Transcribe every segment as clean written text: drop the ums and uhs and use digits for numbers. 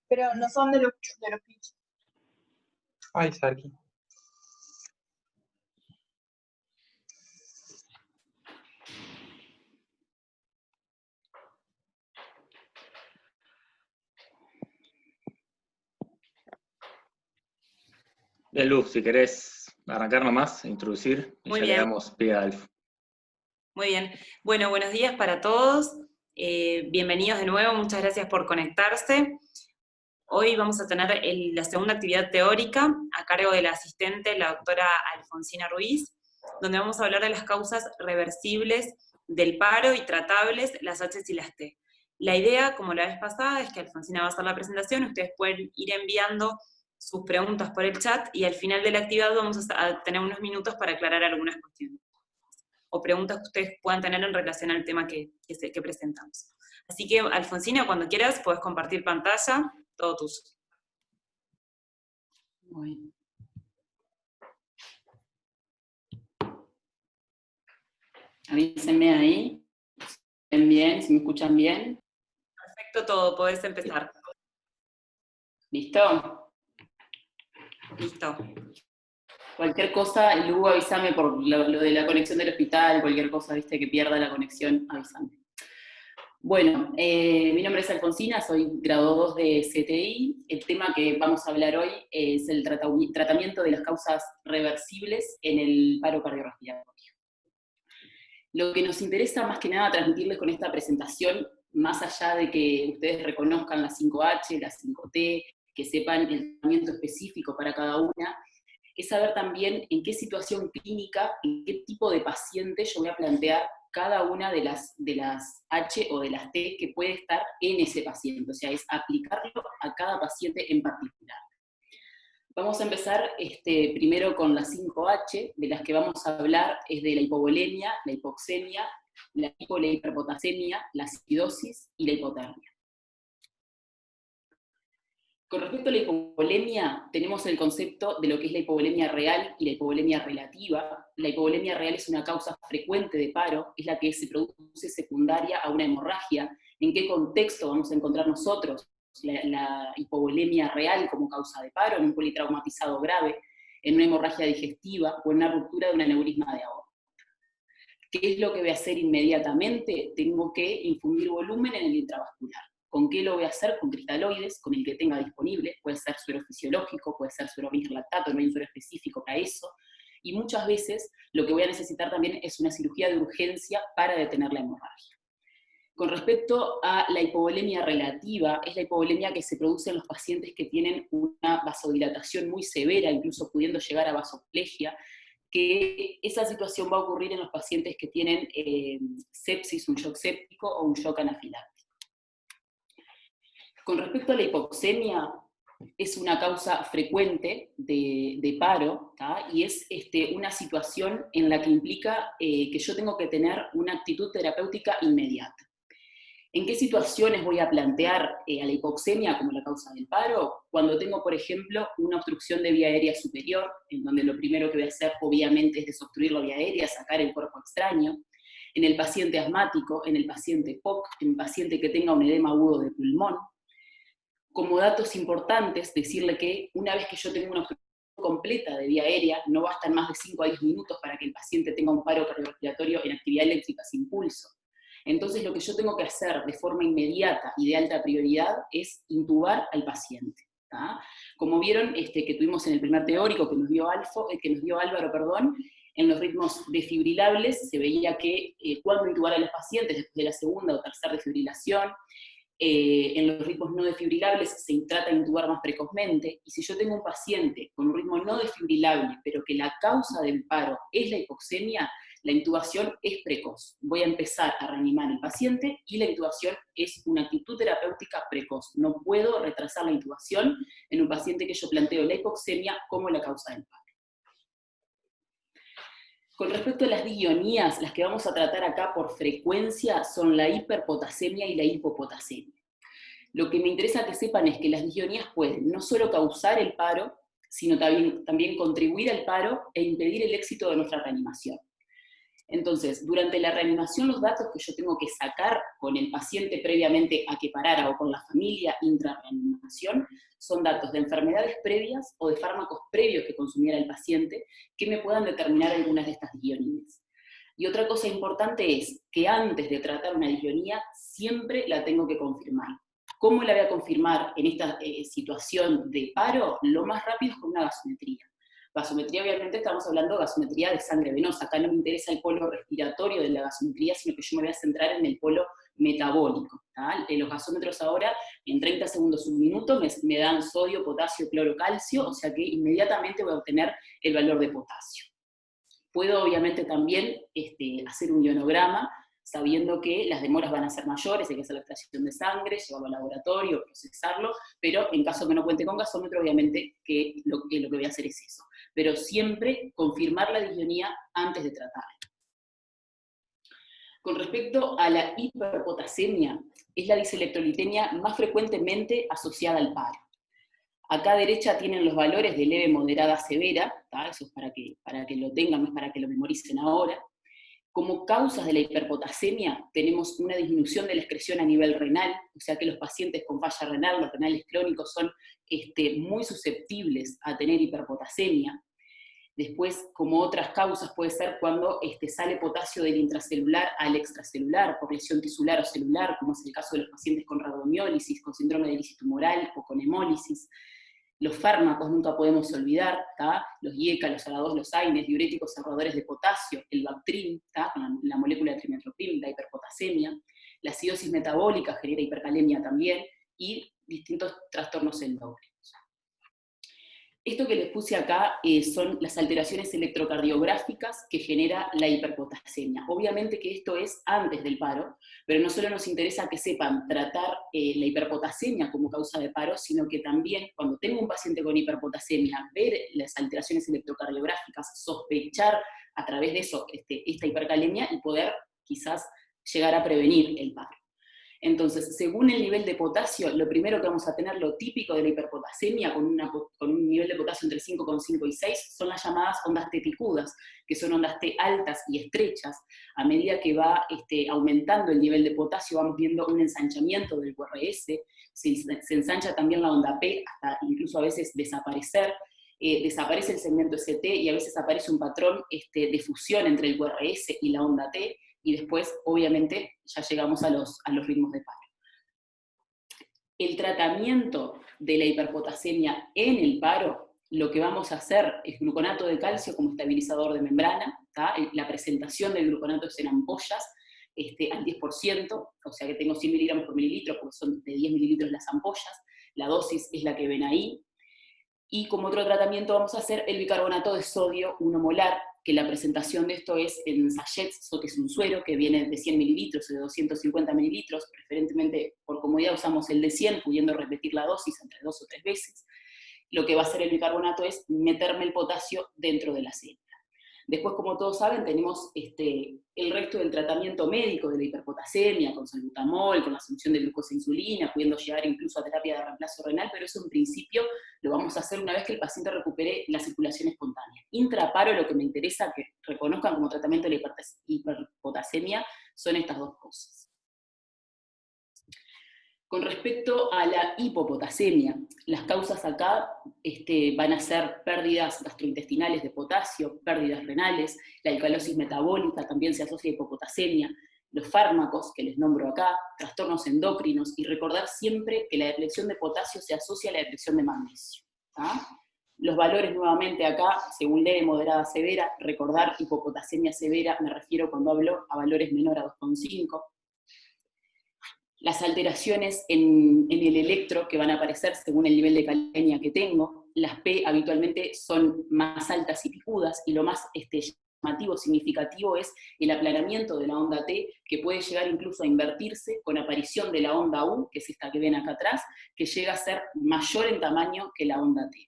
pero no son de los pitch. Ay, Saki. Bien, Luz, si querés arrancar nomás, introducir, y Muy ya le bien. damos pie a Alf. Muy bien. Bueno, buenos días para todos. Bienvenidos de nuevo, muchas gracias por conectarse. Hoy vamos a tener la segunda actividad teórica a cargo de la asistente, la doctora Alfonsina Ruiz, donde vamos a hablar de las causas reversibles del paro y tratables, las H y las T. La idea, como la vez pasada, es que Alfonsina va a hacer la presentación, ustedes pueden ir enviando sus preguntas por el chat y al final de la actividad vamos a tener unos minutos para aclarar algunas cuestiones o preguntas que ustedes puedan tener en relación al tema que presentamos. Así que, Alfonsina, cuando quieras, puedes compartir pantalla, todo tuyo. Muy bien. Avísenme ahí, si ven bien, si me escuchan bien. Perfecto todo, podés empezar. ¿Listo? Listo. Cualquier cosa, Lugo, avísame por lo de la conexión del hospital, cualquier cosa, viste, que pierda la conexión, avísame. Bueno, mi nombre es Alfonsina, soy grado 2 de CTI. El tema que vamos a hablar hoy es el tratamiento de las causas reversibles en el paro cardiorrespiratorio. Lo que nos interesa más que nada transmitirles con esta presentación, más allá de que ustedes reconozcan las 5H, las 5T, que sepan el tratamiento específico para cada una, es saber también en qué situación clínica, en qué tipo de paciente yo voy a plantear cada una de las H o de las T que puede estar en ese paciente, o sea, es aplicarlo a cada paciente en particular. Vamos a empezar primero con las 5H, de las que vamos a hablar es de la hipovolemia, la hipoxemia, la hiperpotasemia, la acidosis y la hipotermia. Con respecto a la hipovolemia, tenemos el concepto de lo que es la hipovolemia real y la hipovolemia relativa. La hipovolemia real es una causa frecuente de paro, es la que se produce secundaria a una hemorragia. ¿En qué contexto vamos a encontrar nosotros la hipovolemia real como causa de paro? En un politraumatizado grave, en una hemorragia digestiva o en una ruptura de un aneurisma de aorta. ¿Qué es lo que voy a hacer inmediatamente? Tengo que infundir volumen en el intravascular. ¿Con qué lo voy a hacer? Con cristaloides, con el que tenga disponible, puede ser suero fisiológico, puede ser suero lactato, no hay un suero específico para eso, y muchas veces lo que voy a necesitar también es una cirugía de urgencia para detener la hemorragia. Con respecto a la hipovolemia relativa, es la hipovolemia que se produce en los pacientes que tienen una vasodilatación muy severa, incluso pudiendo llegar a vasoplegia, que esa situación va a ocurrir en los pacientes que tienen sepsis, un shock séptico o un shock anafiláctico. Con respecto a la hipoxemia, es una causa frecuente de paro, ¿tá? Y es una situación en la que implica que yo tengo que tener una actitud terapéutica inmediata. ¿En qué situaciones voy a plantear a la hipoxemia como la causa del paro? Cuando tengo, por ejemplo, una obstrucción de vía aérea superior, en donde lo primero que voy a hacer, obviamente, es desobstruir la vía aérea, sacar el cuerpo extraño. En el paciente asmático, en el paciente POC, en el paciente que tenga un edema agudo de pulmón. Como datos importantes, decirle que una vez que yo tengo una obstrucción completa de vía aérea, no bastan más de 5 a 10 minutos para que el paciente tenga un paro cardiorrespiratorio en actividad eléctrica sin pulso. Entonces lo que yo tengo que hacer de forma inmediata y de alta prioridad es intubar al paciente. ¿tá? Como vieron que tuvimos en el primer teórico que nos dio Álvaro, en los ritmos defibrilables se veía que cuando intubar a los pacientes después de la segunda o tercera desfibrilación, en los ritmos no desfibrilables se trata de intubar más precozmente, y si yo tengo un paciente con un ritmo no desfibrilable, pero que la causa del paro es la hipoxemia, la intubación es precoz. Voy a empezar a reanimar al paciente y la intubación es una actitud terapéutica precoz. No puedo retrasar la intubación en un paciente que yo planteo la hipoxemia como la causa del paro. Con respecto a las disionías, las que vamos a tratar acá por frecuencia son la hiperpotasemia y la hipopotasemia. Lo que me interesa que sepan es que las disionías pueden no solo causar el paro, sino también contribuir al paro e impedir el éxito de nuestra reanimación. Entonces, durante la reanimación, los datos que yo tengo que sacar con el paciente previamente a que parara o con la familia intrarreanimación son datos de enfermedades previas o de fármacos previos que consumiera el paciente que me puedan determinar algunas de estas disionías. Y otra cosa importante es que antes de tratar una disionía, siempre la tengo que confirmar. ¿Cómo la voy a confirmar en esta situación de paro? Lo más rápido es con una gasometría. Gasometría, obviamente, estamos hablando de gasometría de sangre venosa. Acá no me interesa el polo respiratorio de la gasometría, sino que yo me voy a centrar en el polo metabólico. Los gasómetros ahora, en 30 segundos, un minuto, me dan sodio, potasio, cloro, calcio, o sea que inmediatamente voy a obtener el valor de potasio. Puedo, obviamente, también hacer un ionograma, sabiendo que las demoras van a ser mayores, hay que hacer la extracción de sangre, llevarlo al laboratorio, procesarlo, pero en caso que no cuente con gasómetro, obviamente que lo que voy a hacer es eso. Pero siempre confirmar la disionía antes de tratarla. Con respecto a la hiperpotasemia, es la diselectrolitemia más frecuentemente asociada al paro. Acá a derecha tienen los valores de leve, moderada, severa, ¿tá? Eso es para que lo tengan, no es para que lo memoricen ahora. Como causas de la hiperpotasemia tenemos una disminución de la excreción a nivel renal, o sea que los pacientes con falla renal, los renales crónicos, son muy susceptibles a tener hiperpotasemia. Después, como otras causas, puede ser cuando sale potasio del intracelular al extracelular, por lesión tisular o celular, como es el caso de los pacientes con rabdomiólisis, con síndrome de lisis tumoral o con hemólisis. Los fármacos nunca podemos olvidar, ¿tá? Los IECA, los ALA2, los AINES, diuréticos ahorradores de potasio, el Bactrim, ¿tá? Con la molécula de trimetoprim, la hiperpotasemia. La acidosis metabólica genera hipercalemia también, y distintos trastornos endócrinos. Esto que les puse acá son las alteraciones electrocardiográficas que genera la hiperpotasemia. Obviamente que esto es antes del paro, pero no solo nos interesa que sepan tratar la hiperpotasemia como causa de paro, sino que también cuando tengo un paciente con hiperpotasemia, ver las alteraciones electrocardiográficas, sospechar a través de eso esta hipercalemia y poder quizás llegar a prevenir el paro. Entonces, según el nivel de potasio, lo primero que vamos a tener, lo típico de la hiperpotasemia, con un nivel de potasio entre 5,5 y 6, son las llamadas ondas T picudas, que son ondas T altas y estrechas. A medida que va aumentando el nivel de potasio, vamos viendo un ensanchamiento del QRS, se ensancha también la onda P, hasta incluso a veces desaparecer. Desaparece el segmento ST y a veces aparece un patrón de fusión entre el QRS y la onda T, y después, obviamente, ya llegamos a los ritmos de paro. El tratamiento de la hiperpotasemia en el paro, lo que vamos a hacer es gluconato de calcio como estabilizador de membrana, ¿tá? La presentación del gluconato es en ampollas, al 10%, o sea que tengo 100 miligramos por mililitro, porque son de 10 mililitros las ampollas, la dosis es la que ven ahí, y como otro tratamiento vamos a hacer el bicarbonato de sodio 1 molar, que la presentación de esto es en sachets, que es un suero que viene de 100 mililitros o de 250 mililitros, preferentemente por comodidad usamos el de 100, pudiendo repetir la dosis entre 2 o 3 veces. Lo que va a hacer el bicarbonato es meterme el potasio dentro de la célula. Después, como todos saben, tenemos el resto del tratamiento médico de la hiperpotasemia, con salbutamol, con la solución de glucosa e insulina, pudiendo llegar incluso a terapia de reemplazo renal, pero eso en principio lo vamos a hacer una vez que el paciente recupere la circulación espontánea. Intraparo, lo que me interesa que reconozcan como tratamiento de la hiperpotasemia son estas dos cosas. Con respecto a la hipopotasemia, las causas acá van a ser pérdidas gastrointestinales de potasio, pérdidas renales, la alcalosis metabólica también se asocia a hipopotasemia, los fármacos que les nombro acá, trastornos endocrinos, y recordar siempre que la depleción de potasio se asocia a la depleción de magnesio. ¿Tá? Los valores nuevamente acá, según leve, moderada, severa, recordar hipopotasemia severa, me refiero cuando hablo a valores menor a 2,5. Las alteraciones en el electro que van a aparecer según el nivel de calemia que tengo, las P habitualmente son más altas y picudas, y lo más llamativo, significativo es el aplanamiento de la onda T, que puede llegar incluso a invertirse con aparición de la onda U, que es esta que ven acá atrás, que llega a ser mayor en tamaño que la onda T.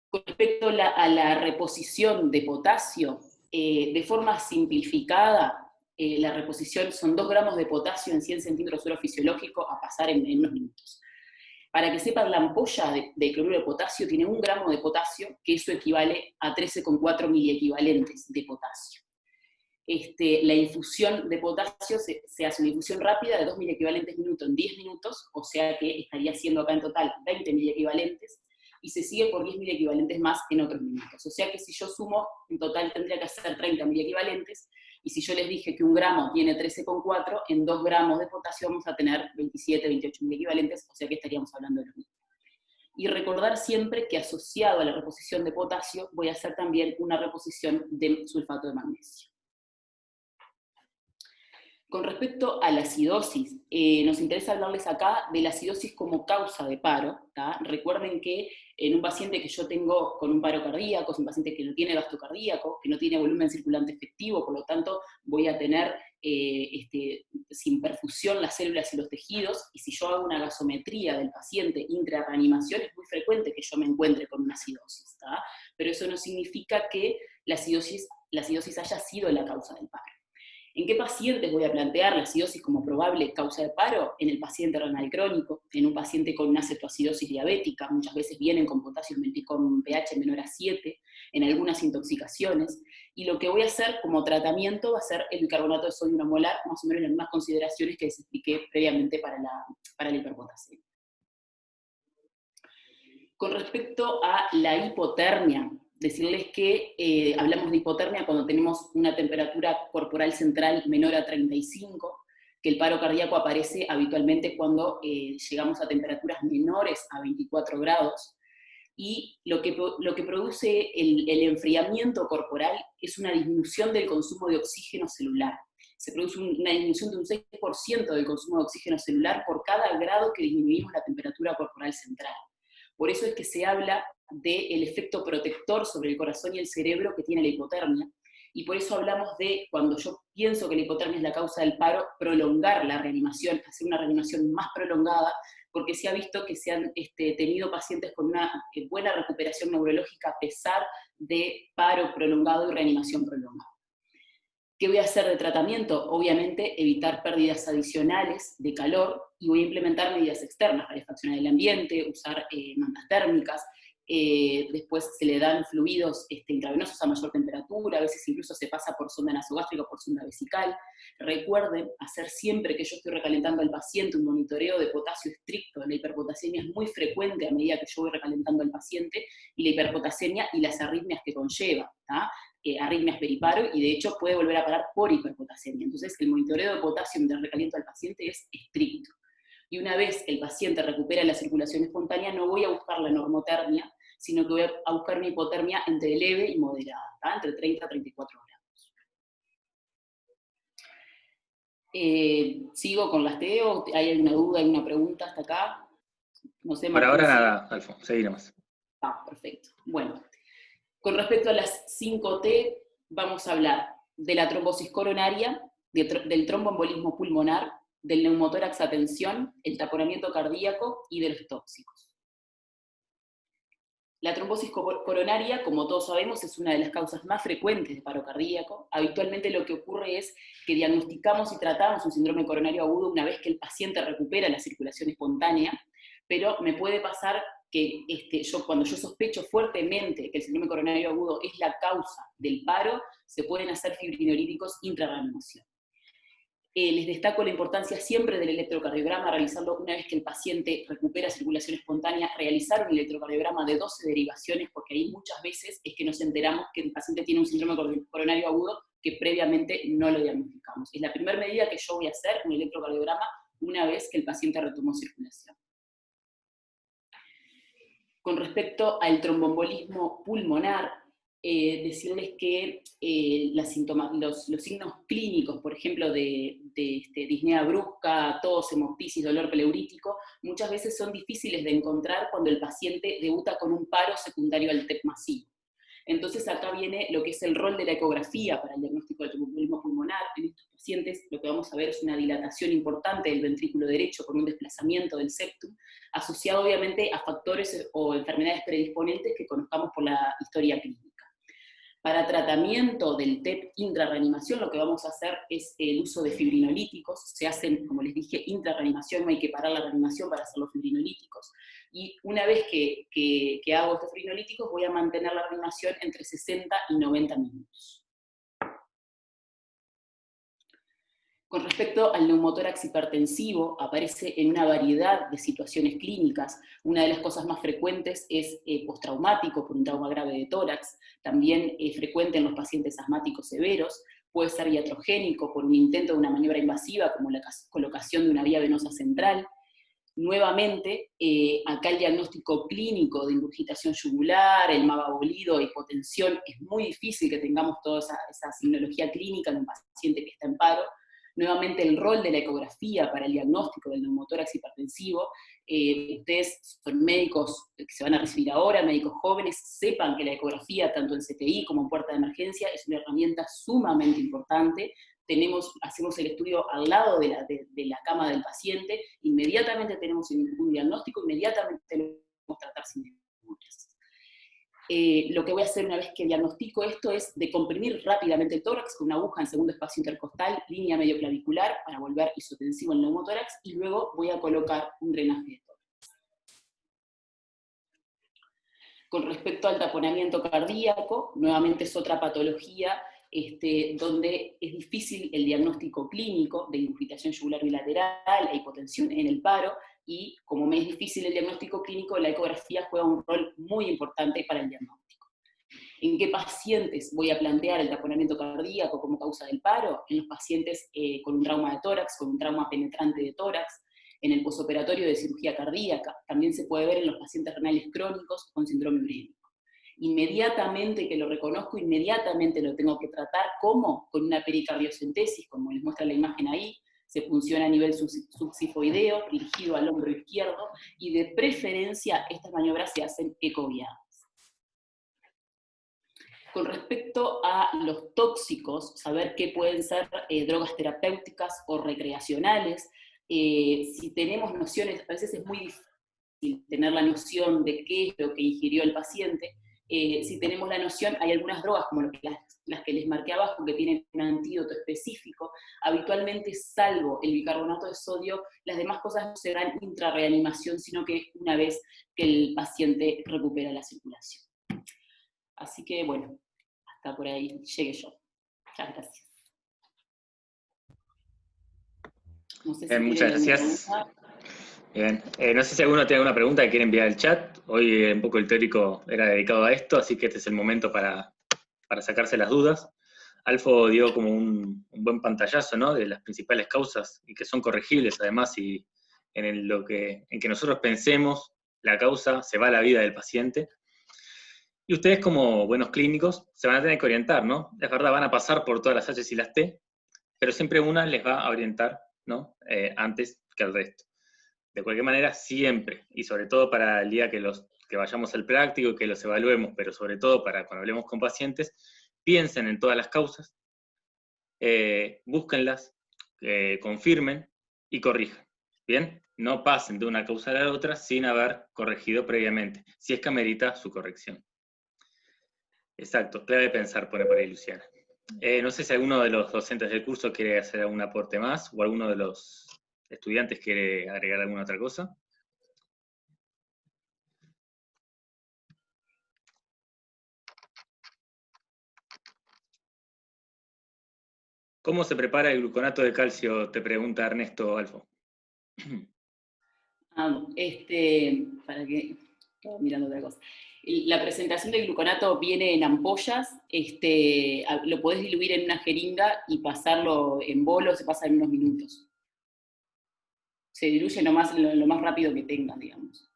Con respecto a la reposición de potasio, de forma simplificada, la reposición son 2 gramos de potasio en 100 centímetros suero fisiológico a pasar en unos minutos. Para que sepan, la ampolla de cloruro de potasio tiene 1 gramo de potasio, que eso equivale a 13,4 miliequivalentes de potasio. La infusión de potasio se hace una infusión rápida de 2 miliequivalentes minuto en 10 minutos, o sea que estaría siendo acá en total 20 miliequivalentes, y se sigue por 10 miliequivalentes más en otros minutos. O sea que si yo sumo, en total tendría que hacer 30 miliequivalentes, y si yo les dije que 1 gramo tiene 13,4, en 2 gramos de potasio vamos a tener 27, 28 miliequivalentes, o sea que estaríamos hablando de lo mismo. Y recordar siempre que asociado a la reposición de potasio, voy a hacer también una reposición de sulfato de magnesio. Con respecto a la acidosis, nos interesa hablarles acá de la acidosis como causa de paro, ¿tá? Recuerden que en un paciente que yo tengo con un paro cardíaco, es un paciente que no tiene gasto cardíaco, que no tiene volumen circulante efectivo, por lo tanto voy a tener sin perfusión las células y los tejidos, y si yo hago una gasometría del paciente intrarreanimación, es muy frecuente que yo me encuentre con una acidosis, ¿tá? Pero eso no significa que la acidosis haya sido la causa del paro. ¿En qué pacientes voy a plantear la acidosis como probable causa de paro? En el paciente renal crónico, en un paciente con una cetoacidosis diabética, muchas veces vienen con potasio con pH menor a 7, en algunas intoxicaciones, y lo que voy a hacer como tratamiento va a ser el bicarbonato de sodio 1 molar, más o menos las mismas consideraciones que les expliqué previamente para la hiperpotasemia. Con respecto a la hipotermia, decirles que hablamos de hipotermia cuando tenemos una temperatura corporal central menor a 35, que el paro cardíaco aparece habitualmente cuando llegamos a temperaturas menores a 24 grados, y lo que produce el enfriamiento corporal es una disminución del consumo de oxígeno celular. Se produce una disminución de un 6% del consumo de oxígeno celular por cada grado que disminuimos la temperatura corporal central. Por eso es que se habla del efecto protector sobre el corazón y el cerebro que tiene la hipotermia, y por eso hablamos de, cuando yo pienso que la hipotermia es la causa del paro, prolongar la reanimación, hacer una reanimación más prolongada, porque se ha visto que se han tenido pacientes con una buena recuperación neurológica a pesar de paro prolongado y reanimación prolongada. ¿Qué voy a hacer de tratamiento? Obviamente evitar pérdidas adicionales de calor, y voy a implementar medidas externas, rarefacción del ambiente, usar mantas térmicas, después se le dan fluidos intravenosos a mayor temperatura, a veces incluso se pasa por sonda nasogástrica o por sonda vesical. Recuerden hacer siempre que yo estoy recalentando al paciente un monitoreo de potasio estricto. La hiperpotasemia es muy frecuente a medida que yo voy recalentando al paciente, y la hiperpotasemia y las arritmias que conlleva, ¿tá? Arritmias periparo, y de hecho puede volver a parar por hiperpotasemia. Entonces el monitoreo de potasio mientras recaliento al paciente es estricto. Y una vez que el paciente recupera la circulación espontánea, no voy a buscar la normotermia, sino que voy a buscar una hipotermia entre leve y moderada, ¿tá? Entre 30 a 34 grados. ¿Sigo con las TEO? ¿Hay alguna duda, alguna pregunta hasta acá? No sé, Por ahora Martín, nada, Alfo, seguiremos. Perfecto. Bueno, con respecto a las 5T, vamos a hablar de la trombosis coronaria, del tromboembolismo pulmonar, del neumotórax a tensión, el taponamiento cardíaco y de los tóxicos. La trombosis coronaria, como todos sabemos, es una de las causas más frecuentes de paro cardíaco. Habitualmente lo que ocurre es que diagnosticamos y tratamos un síndrome coronario agudo una vez que el paciente recupera la circulación espontánea, pero me puede pasar que cuando yo sospecho fuertemente que el síndrome coronario agudo es la causa del paro, se pueden hacer fibrinolíticos intrarreanimación. Les destaco la importancia siempre del electrocardiograma, realizarlo una vez que el paciente recupera circulación espontánea, realizar un electrocardiograma de 12 derivaciones, porque ahí muchas veces es que nos enteramos que el paciente tiene un síndrome coronario agudo que previamente no lo diagnosticamos. Es la primera medida que yo voy a hacer, un electrocardiograma, una vez que el paciente retomó circulación. Con respecto al tromboembolismo pulmonar, decirles que los signos clínicos, por ejemplo, de disnea brusca, tos, hemoptisis, dolor pleurítico, muchas veces son difíciles de encontrar cuando el paciente debuta con un paro secundario al TEP masivo. Entonces acá viene lo que es el rol de la ecografía para el diagnóstico del tromboembolismo pulmonar. En estos pacientes lo que vamos a ver es una dilatación importante del ventrículo derecho con un desplazamiento del septum, asociado obviamente a factores o enfermedades predisponentes que conozcamos por la historia clínica. Para tratamiento del TEP intrarreanimación, lo que vamos a hacer es el uso de fibrinolíticos. Se hacen, como les dije, intrarreanimación, no hay que parar la reanimación para hacer los fibrinolíticos. Y una vez que hago estos fibrinolíticos, voy a mantener la reanimación entre 60 y 90 minutos. Con respecto al neumotórax hipertensivo, aparece en una variedad de situaciones clínicas. Una de las cosas más frecuentes es postraumático por un trauma grave de tórax, también es frecuente en los pacientes asmáticos severos, puede ser iatrogénico por un intento de una maniobra invasiva como la colocación de una vía venosa central. Nuevamente, acá el diagnóstico clínico de ingurgitación yugular, el MABA abolido, hipotensión, es muy difícil que tengamos toda esa signología clínica en un paciente que está en paro. Nuevamente, el rol de la ecografía para el diagnóstico del neumotórax hipertensivo. Ustedes son médicos que se van a recibir ahora, médicos jóvenes, sepan que la ecografía, tanto en CTI como en puerta de emergencia, es una herramienta sumamente importante. Hacemos el estudio al lado de la cama del paciente, inmediatamente tenemos un diagnóstico, inmediatamente lo podemos tratar sin dificultades. Lo que voy a hacer una vez que diagnostico esto es de comprimir rápidamente el tórax con una aguja en segundo espacio intercostal, línea medio clavicular, para volver isotensivo el neumotórax, y luego voy a colocar un drenaje de tórax. Con respecto al taponamiento cardíaco, nuevamente es otra patología donde es difícil el diagnóstico clínico de ingurgitación yugular bilateral e hipotensión en el paro, y como me es difícil el diagnóstico clínico, la ecografía juega un rol muy importante para el diagnóstico. ¿En qué pacientes voy a plantear el taponamiento cardíaco como causa del paro? En los pacientes con un trauma de tórax, con un trauma penetrante de tórax, en el posoperatorio de cirugía cardíaca, también se puede ver en los pacientes renales crónicos con síndrome urémico. Inmediatamente que lo reconozco, inmediatamente lo tengo que tratar. ¿Cómo? Con una pericardiocentesis, como les muestra la imagen ahí. Se funciona a nivel subsifoideo, dirigido al hombro izquierdo, y de preferencia estas maniobras se hacen ecoguiadas. Con respecto a los tóxicos, saber qué pueden ser drogas terapéuticas o recreacionales. Si tenemos nociones, a veces es muy difícil tener la noción de qué es lo que ingirió el paciente. Si tenemos la noción, hay algunas drogas, como las que les marqué abajo, que tienen un antídoto específico. Habitualmente, salvo el bicarbonato de sodio, las demás cosas no se dan intrarreanimación, sino que una vez que el paciente recupera la circulación. Así que, bueno, hasta por ahí llegué yo. Muchas gracias. No sé si muchas gracias. Bien. No sé si alguno tiene alguna pregunta que quiere enviar al chat. Hoy un poco el teórico era dedicado a esto, así que este es el momento para sacarse las dudas. Alfo dio como un buen pantallazo, ¿no?, de las principales causas, y que son corregibles además, y en que nosotros pensemos la causa se va a la vida del paciente. Y ustedes, como buenos clínicos, se van a tener que orientar, ¿no? Es verdad, van a pasar por todas las H y las T, pero siempre una les va a orientar, ¿no?, antes que el resto. De cualquier manera, siempre, y sobre todo para el día que vayamos al práctico y que los evaluemos, pero sobre todo para cuando hablemos con pacientes, piensen en todas las causas, búsquenlas, confirmen y corrijan. ¿Bien? No pasen de una causa a la otra sin haber corregido previamente, si es que amerita su corrección. Exacto, clave pensar, pone por ahí Luciana. No sé si alguno de los docentes del curso quiere hacer algún aporte más, o alguno de los estudiantes quiere agregar alguna otra cosa. ¿Cómo se prepara el gluconato de calcio? Te pregunta Ernesto Alfo. Para que... Estaba mirando otra cosa. La presentación del gluconato viene en ampollas, lo podés diluir en una jeringa y pasarlo en bolo, se pasa en unos minutos. Se diluye lo más rápido que tengan, digamos.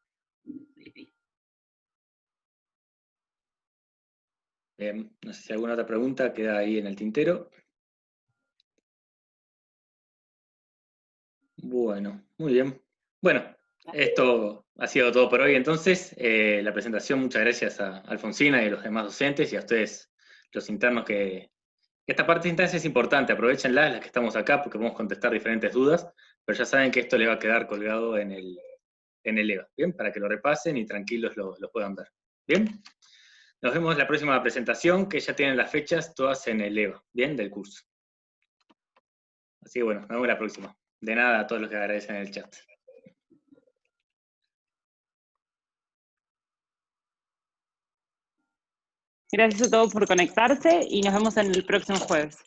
Bien, no sé si alguna otra pregunta queda ahí en el tintero. Bueno, muy bien. Bueno, esto ha sido todo por hoy entonces. La presentación, muchas gracias a Alfonsina y a los demás docentes y a ustedes, los internos, que esta parte de instancia es importante, aprovechenla, las que estamos acá, porque podemos contestar diferentes dudas, pero ya saben que esto le va a quedar colgado en el EVA, ¿bien? Para que lo repasen y tranquilos lo puedan ver. ¿Bien? Nos vemos en la próxima presentación, que ya tienen las fechas todas en el EVA, ¿bien? Del curso. Así que bueno, nos vemos la próxima. De nada a todos los que agradecen en el chat. Gracias a todos por conectarse y nos vemos en el próximo jueves.